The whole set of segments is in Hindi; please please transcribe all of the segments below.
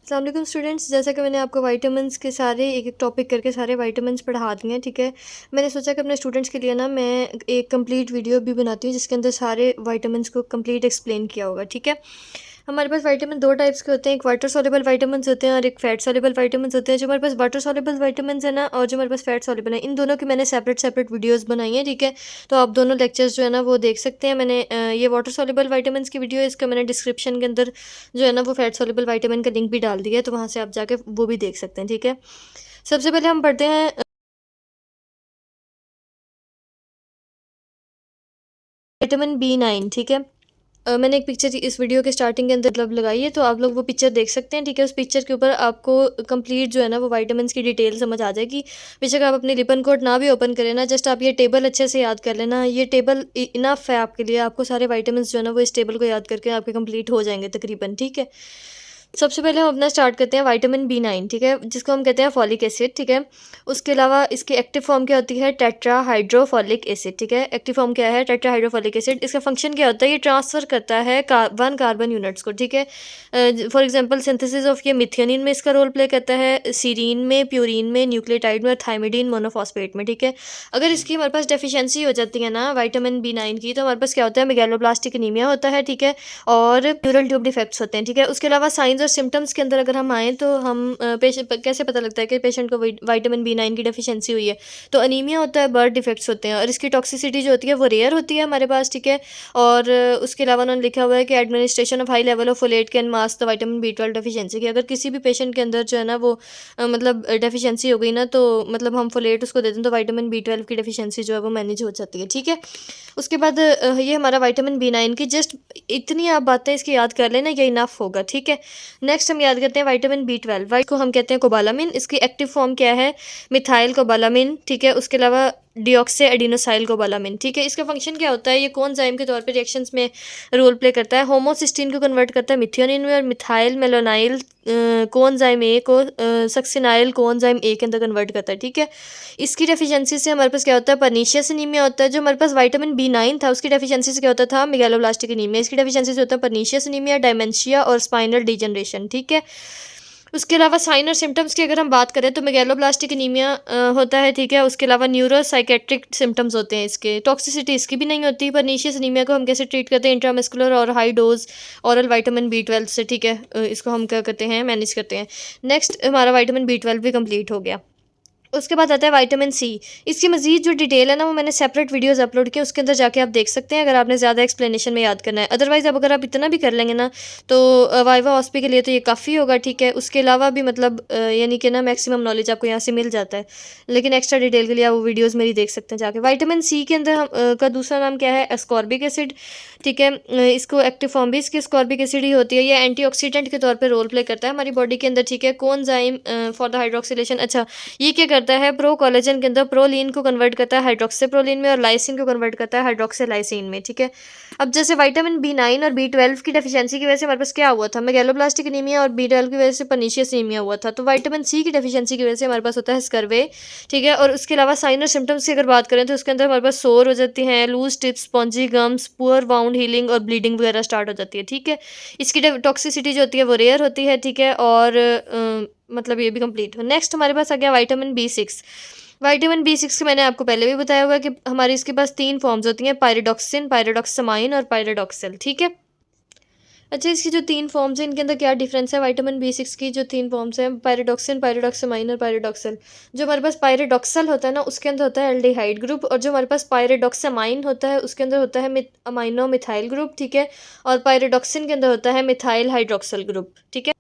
अस्सलाम वालेकुम स्टूडेंट्स। जैसा कि मैंने आपको विटामिन्स के सारे एक-एक टॉपिक करके सारे विटामिन्स पढ़ा दिए हैं, ठीक है। मैंने सोचा कि अपने स्टूडेंट्स के लिए ना मैं एक कंप्लीट वीडियो भी बनाती हूँ जिसके अंदर सारे विटामिन्स को कंप्लीट एक्सप्लेन किया होगा, ठीक है। हमारे पास विटामिन 2 टाइप्स के होते हैं, एक वाटर सॉल्युबल विटामिन्स होते हैं और एक फैट सॉल्युबल विटामिन्स होते हैं। जो हमारे पास वाटर सॉल्युबल विटामिन्स है ना और जो हमारे पास फैट सॉल्युबल है, इन दोनों की मैंने सेपरेट वीडियोस बनाई हैं, ठीक है। तो आप दोनों लेक्चर्स जो है ना वो देख सकते हैं। मैंने ये वाटर सॉल्युबल विटामिन्स की वीडियो है, इसका मैंने डिस्क्रिप्शन के अंदर जो है ना वो फैट सॉल्युबल विटामिन का लिंक भी डाल दिया है, तो वहाँ से आप जाके वो भी देख सकते हैं, ठीक है। सबसे पहले हम पढ़ते हैं विटामिन B9, ठीक है। मैंने एक पिक्चर इस वीडियो के स्टार्टिंग के अंदर मतलब लगाई है, तो आप लोग वो पिक्चर देख सकते हैं, ठीक है। उस पिक्चर के ऊपर आपको कंप्लीट जो है ना वो विटामिन्स की डिटेल समझ आ जाएगी। बेशक आप अपनी लिपन कोड ना भी ओपन करें ना, जस्ट आप ये टेबल अच्छे से याद कर लेना। ये टेबल इनफ है आपके लिए, आपको सारे विटामिन्स जो है ना वो इस टेबल को याद करके आपके कंप्लीट हो जाएंगे तकरीबन, ठीक है। सबसे पहले हम अपना स्टार्ट करते हैं विटामिन B9, ठीक है, जिसको हम कहते हैं फॉलिक एसिड, ठीक है। उसके अलावा इसकी एक्टिव फॉर्म क्या होती है, टेट्राहाइड्रोफॉलिक एसिड, ठीक है। एक्टिव फॉर्म क्या है, टेट्राहाइड्रोफॉलिक एसिड। इसका फंक्शन क्या होता है, ये ट्रांसफ़र करता है वन कार्बन यूनिट्स को, ठीक है। फॉर एग्जांपल सिंथेसिस ऑफ ये मिथियोनिन में इसका रोल प्ले करता है, सीरीन में, प्यूरिन में, न्यूक्लियोटाइड में और थायमिडीन मोनोफॉस्फेट में, ठीक है। अगर इसकी हमारे पास डेफिशिएंसी हो जाती है ना विटामिन B9 की, तो हमारे पास क्या होता है, मेगालोब्लास्टिक एनीमिया होता है, ठीक है। और न्यूरल ट्यूब डिफेक्ट्स होते हैं, ठीक है। उसके अलावा साइंस और सिम्टम्स के अंदर अगर हम आएँ तो हम पेशेंट कैसे पता लगता है कि पेशेंट को विटामिन B9 की डेफिशिएंसी हुई है, तो अनीमिया होता है, बर्थ डिफेक्ट्स होते हैं और इसकी टॉक्सिसिटी जो होती है वो रेयर होती है हमारे पास, ठीक है। और उसके अलावा उन्होंने लिखा हुआ है कि administration of high level of folate can mask the vitamin B12 deficiency, कि अगर किसी भी पेशेंट के अंदर जो है ना वो मतलब डेफिशिएंसी हो गई ना, तो मतलब हम फोलेट उसको दे दें तो विटामिन B12 की डेफिशिएंसी जो है वो मैनेज हो जाती है, ठीक है। उसके बाद ये हमारा विटामिन B9 की जस्ट इतनी आप बातें इसकी याद कर लेना, ये इनफ होगा, ठीक है। नेक्स्ट हम याद करते हैं विटामिन B12, वाइट को हम कहते हैं कोबालामिन। इसकी एक्टिव फॉर्म क्या है, मिथाइल कोबालामिन, ठीक है। उसके अलावा डिऑक्सी एडिनोसाइल कोबालामिन, ठीक है। इसका फंक्शन क्या होता है, ये कोएंजाइम के तौर पे रिएक्शंस में रोल प्ले करता है। होमोसिस्टीन को कन्वर्ट करता है मिथियोनिन में और मिथाइल मेलोनाइल कोएंजाइम ए को सक्सिनाइल कोएंजाइम ए के अंदर कन्वर्ट करता है, ठीक है। इसकी डेफिशिएंसी से हमारे पास क्या होता है, पर्नीशियस एनीमिया होता है। जो हमारे पास विटामिन B9 था उसकी डेफिशिएंसी से क्या होता था, मेगालोब्लास्टिक एनीमिया। इसकी डेफिशिएंसी से होता है पर्नीशियस एनीमिया, डायमेंशिया और स्पाइनल डिजनरेशन, ठीक है। उसके अलावा साइन और सिम्टम्स की अगर हम बात करें तो मेगालोब्लास्टिक एनीमिया होता है, ठीक है। उसके अलावा न्यूरोसाइकेट्रिक सिम्टम्स होते हैं इसके। टॉक्सिसिटी इसकी भी नहीं होती। पर्नीशियस एनीमिया को हम कैसे ट्रीट करते हैं, इंट्रामस्कुलर और हाई डोज ऑरल विटामिन B12 से, ठीक है। इसको हम क्या करते हैं, मैनेज करते हैं। नेक्स्ट हमारा विटामिन B12 भी कंप्लीट हो गया। उसके बाद आता है विटामिन C। इसकी मज़ीद जो डिटेल है ना वो मैंने सेपरेट वीडियोस अपलोड किए, उसके अंदर जाके आप देख सकते हैं अगर आपने ज़्यादा एक्सप्लेनेशन में याद करना है। अदरवाइज़ अब अगर आप इतना भी कर लेंगे ना तो वाइवा हॉस्पी के लिए तो ये काफ़ी होगा, ठीक है। उसके अलावा भी मतलब यानी कि ना मैक्सिमम नॉलेज आपको यहाँ से मिल जाता है, लेकिन एक्स्ट्रा डिटेल के लिए आप वो वीडियोज़ मेरी देख सकते हैं जाके। विटामिन C के अंदर का दूसरा नाम क्या है, एस्कॉर्बिक एसिड, ठीक है। इसको एक्टिव फॉर्म भी इसकी एस्कॉर्बिक एसिड ही होती है। ये एंटीऑक्सीडेंट के तौर पर रोल प्ले करता है हमारी बॉडी के अंदर, ठीक है। कोएंजाइम फॉर द हाइड्रोक्सिलेशन, अच्छा ये क्या करता है, प्रो कोलेजन के अंदर प्रोलीन को कन्वर्ट करता है हाइड्रोक्सीप्रोलीन में और लाइसिन को कन्वर्ट करता है हाइड्रोक्सीलाइसिन में, ठीक है। अब जैसे विटामिन B9 और B12 की डेफिशिएंसी की वजह से हमारे पास क्या हुआ था, मेगालोब्लास्टिक एनीमिया, और B12 की वजह से पर्नीशियस एनीमिया हुआ था। तो विटामिन C की डेफिशिएंसी की वजह से हमारे पास होता है स्कर्वे, ठीक है। और उसके अलावा साइन और सिम्टम्स की अगर बात करें तो उसके अंदर हमारे पास सोर हो जाती हैं, loose tips, spongy gums, poor wound healing और ब्लीडिंग वगैरह स्टार्ट हो जाती है, ठीक है। इसकी टॉक्सिसिटी जो होती है वो रेयर होती है, ठीक है। और मतलब ये भी कंप्लीट हो। नेक्स्ट हमारे पास आ गया विटामिन B6। विटामिन B6 के मैंने आपको पहले भी बताया हुआ है कि हमारी इसके पास 3 फॉर्म्स होती हैं, पायरिडॉक्सिन, पायरिडॉक्सामाइन और पायरिडॉक्सिल, ठीक है। अच्छा इसकी जो 3 फॉर्म्स हैं इनके अंदर क्या डिफरेंस है, विटामिन B6 की जो 3 फॉर्म्स हैं, पायरिडॉक्सिन, पायरिडॉक्सामाइन और पायरिडॉक्सिल। जो हमारे पास पायरिडॉक्सल होता है ना उसके अंदर होता है एल्डिहाइड ग्रुप, और जो हमारे पास पायरिडॉक्सामाइन होता है उसके अंदर होता है अमाइनो मिथाइल ग्रुप, ठीक है। और पायरिडॉक्सिन के अंदर होता है मिथाइल हाइड्रोक्सल ग्रुप, ठीक है।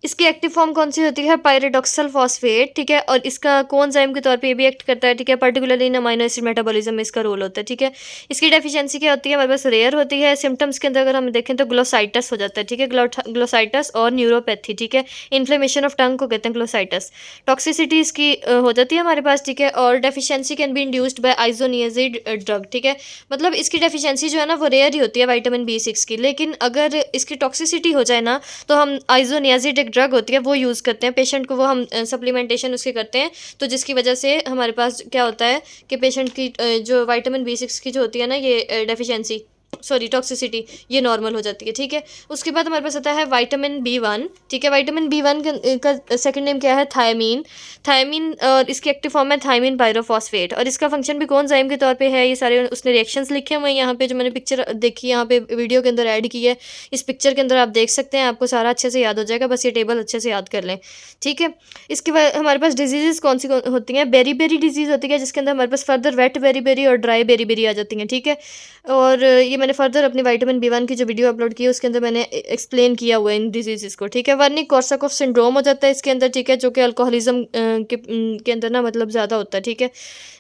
इसकी एक्टिव फॉर्म कौन सी होती है, पायरिडॉक्सल फॉस्फेट, ठीक है। और इसका कोएंजाइम के तौर पे ये भी एक्ट करता है, ठीक है। Particularly in amino acid metabolism में इसका रोल होता है, ठीक है। इसकी डेफिशिएंसी क्या होती है, हमारे पास रेयर होती है। सिम्टम्स के अंदर अगर हम देखें तो ग्लोसाइटस हो जाता है, ठीक है। ग्लोसाइटस और न्यूरोपैथी, ठीक है। इन्फ्लेमेशन ऑफ टंग को कहते हैं ग्लोसाइटस। टॉक्सिसिटी इसकी हो जाती है हमारे पास, ठीक है। और deficiency can be induced by isoniazid drug, ठीक है। मतलब इसकी डेफिशिएंसी जो है ना वो रेयर ही होती है विटामिन B6 की, लेकिन अगर इसकी टॉक्सिसिटी हो जाए ना तो हम आइसोनियाजिड एक ड्रग होती है वो यूज़ करते हैं पेशेंट को, वो हम सप्लीमेंटेशन उसके करते हैं, तो जिसकी वजह से हमारे पास क्या होता है कि पेशेंट की जो विटामिन B6 की जो होती है ना ये डेफिशिएंसी सॉरी टॉक्सिसिटी, ये नॉर्मल हो जाती है, ठीक है। उसके बाद हमारे पास आता है विटामिन बी 1, ठीक है। विटामिन बी 1 का सेकंड नेम क्या है, थायमीन। थायमीन और इसकी एक्टिव फॉर्म है थायमीन पायरोफॉस्फेट, और इसका फंक्शन भी कोएंजाइम के तौर पे है। ये सारे उसने रिएक्शंस लिखे हुए हैं यहाँ पे, जो मैंने पिक्चर देखी यहाँ पे वीडियो के अंदर ऐड की है। इस पिक्चर के अंदर आप देख सकते हैं, आपको सारा अच्छे से याद हो जाएगा, बस ये टेबल अच्छे से याद कर लें, ठीक है। इसके बाद हमारे पास डिजीज़ कौन सी होती हैं, बेरी बेरी डिजीज़ होती है, जिसके अंदर हमारे पास फर्दर वेट बेरी बेरी और ड्राई बेरी बेरी आ जाती हैं, ठीक है। और ये मैंने फर्दर अपनी विटामिन बी 1 की जो वीडियो अपलोड की है उसके अंदर मैंने एक्सप्लेन किया हुआ है इन डिजीज़ को, ठीक है। वर्निक कोर्साकॉफ सिंड्रोम हो जाता है इसके अंदर, ठीक है, जो कि अल्कोहलिज्म के अंदर ना मतलब ज़्यादा होता है, ठीक है।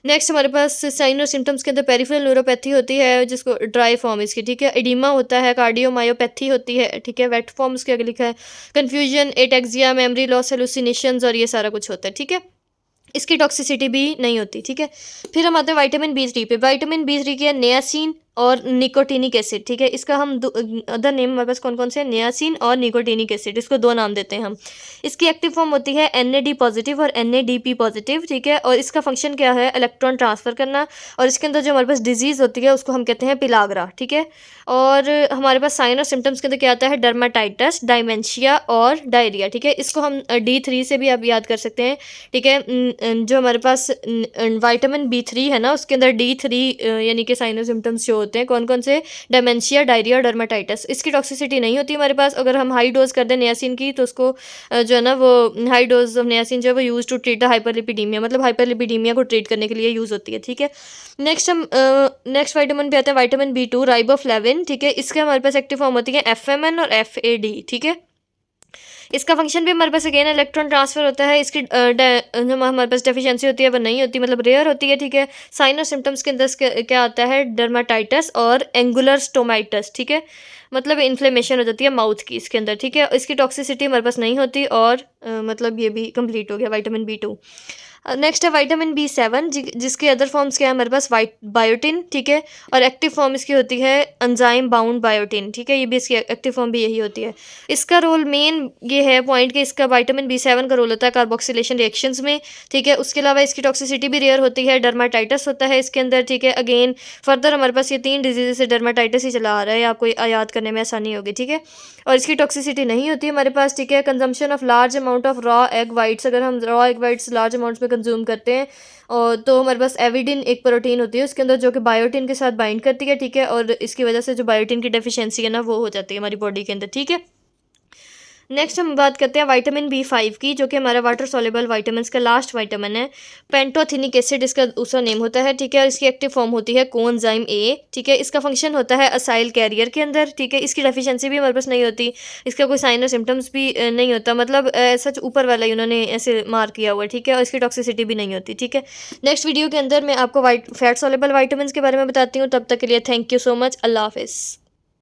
नेक्स्ट हमारे पास साइन और सिम्टम्स के अंदर पेरिफेरल न्यूरोपैथी होती है, जिसको ड्राई फॉर्म इसकी, ठीक है। एडिमा होता है, कार्डियोमायोपैथी होती है, ठीक है। वेट फॉर्म उसके आगे लिखा है confusion, ataxia, memory loss, hallucinations और ये सारा कुछ होता है, ठीक है। इसकी टॉक्सिसिटी भी नहीं होती, ठीक है। फिर हम आते हैं विटामिन बी 3 पे। विटामिन बी 3 की है नियासिन और निकोटिनिक एसिड, ठीक है। इसका हम अदर नेम हमारे पास कौन कौन से हैं, नियासिन और निकोटिनिक एसिड, इसको दो नाम देते हैं हम। इसकी एक्टिव फॉर्म होती है NAD पॉजिटिव और NADP पॉजिटिव, ठीक है। और इसका फंक्शन क्या है, इलेक्ट्रॉन ट्रांसफ़र करना। और इसके अंदर जो हमारे पास डिजीज़ होती है उसको हम कहते हैं पिलाग्रा, ठीक है। और हमारे पास साइन और सिम्टम्स के अंदर क्या आता है, डर्माटाइटस, डायमेंशिया और डायरिया, ठीक है। इसको हम D3 से भी आप याद कर सकते हैं, ठीक है। जो हमारे पास विटामिन बी 3 है ना, उसके अंदर D3 यानी कि साइन और सिम्टम्स जो होते हैं कौन कौन से, डायमेंशिया, डायरिया और डर्माटाइटस। इसकी टॉक्सिसिटी नहीं होती हमारे पास। अगर हम हाई डोज कर दें नियासिन की तो उसको जो है ना वो हाई डोज ऑफ नियासिन जो है वो use to treat the hyperlipidemia, मतलब हाइपरलिपिडीमिया को ट्रीट करने के लिए यूज़ होती है, ठीक है। नेक्स्ट विटामिन पे आता है विटामिन बी 2 राइबोफ्लेविन, ठीक है। इसके हमारे पास एक्टिव फॉर्म होती है FMN और FAD, ठीक है। इसका फंक्शन भी हमारे पास अगेन इलेक्ट्रॉन ट्रांसफर होता है। इसकी हमारे पास डेफिशिएंसी होती है वो नहीं होती, मतलब रेयर होती है, ठीक है। साइन और सिम्टम्स के अंदर क्या आता है, डर्माटाइटस और एंगुलर स्टोमाइटस, ठीक है। मतलब इन्फ्लेमेशन हो जाती है माउथ की इसके अंदर, ठीक है। इसकी टॉक्सिसिटी हमारे पास नहीं होती, और मतलब ये भी कंप्लीट हो गया विटामिन बी 2। नेक्स्ट है विटामिन बी 7, जिसके अदर फॉर्म्स क्या है हमारे पास, बायोटिन, ठीक है। और एक्टिव फॉर्म इसकी होती है एंजाइम बाउंड बायोटिन, ठीक है। ये भी इसकी एक्टिव फॉर्म भी यही होती है। इसका रोल मेन ये है पॉइंट कि इसका विटामिन बी 7 का रोल होता है कार्बोक्सिलेशन रिएक्शंस में, ठीक है। उसके अलावा इसकी टॉक्सिसिटी भी रेयर होती है, डर्माटाइटस होता है इसके अंदर, ठीक है। अगेन फर्दर हमारे पास ये 3 डिजीज़ से डर्माटाइटस ही चला आ रहा है, आपको याद करने में आसानी होगी, ठीक है। और इसकी टॉक्सिसिटी नहीं होती हमारे पास, ठीक है। Consumption of large amount of raw egg whites, अगर हम raw egg whites large amounts में कंज्यूम करते हैं और तो हमारे पास एविडिन एक प्रोटीन होती है उसके अंदर जो कि बायोटिन के साथ बाइंड करती है, ठीक है। और इसकी वजह से जो बायोटिन की डेफिशिएंसी है ना वो हो जाती है हमारी बॉडी के अंदर, ठीक है। नेक्स्ट हम बात करते हैं विटामिन बी 5 की, जो कि हमारा वाटर सॉल्युबल विटामिन का लास्ट विटामिन है। पेंटोथिनिक एसिड इसका दूसरा नेम होता है, ठीक है। और इसकी एक्टिव फॉर्म होती है कोएंजाइम A, ठीक है। इसका फंक्शन होता है असाइल कैरियर के अंदर, ठीक है। इसकी डेफिशिएंसी भी हमारे पास नहीं होती, इसका कोई साइन और सिम्टम्स भी नहीं होता, मतलब सच ऊपर वाला ही उन्होंने ऐसे मार्क किया हुआ है, ठीक है। और इसकी टॉक्सिसिटी भी नहीं होती, ठीक है। नेक्स्ट वीडियो के अंदर मैं आपको फैट सॉल्युबल विटामिन के बारे में बताती हूँ। तब तक के लिए थैंक यू सो मच, अल्लाह हाफिज़।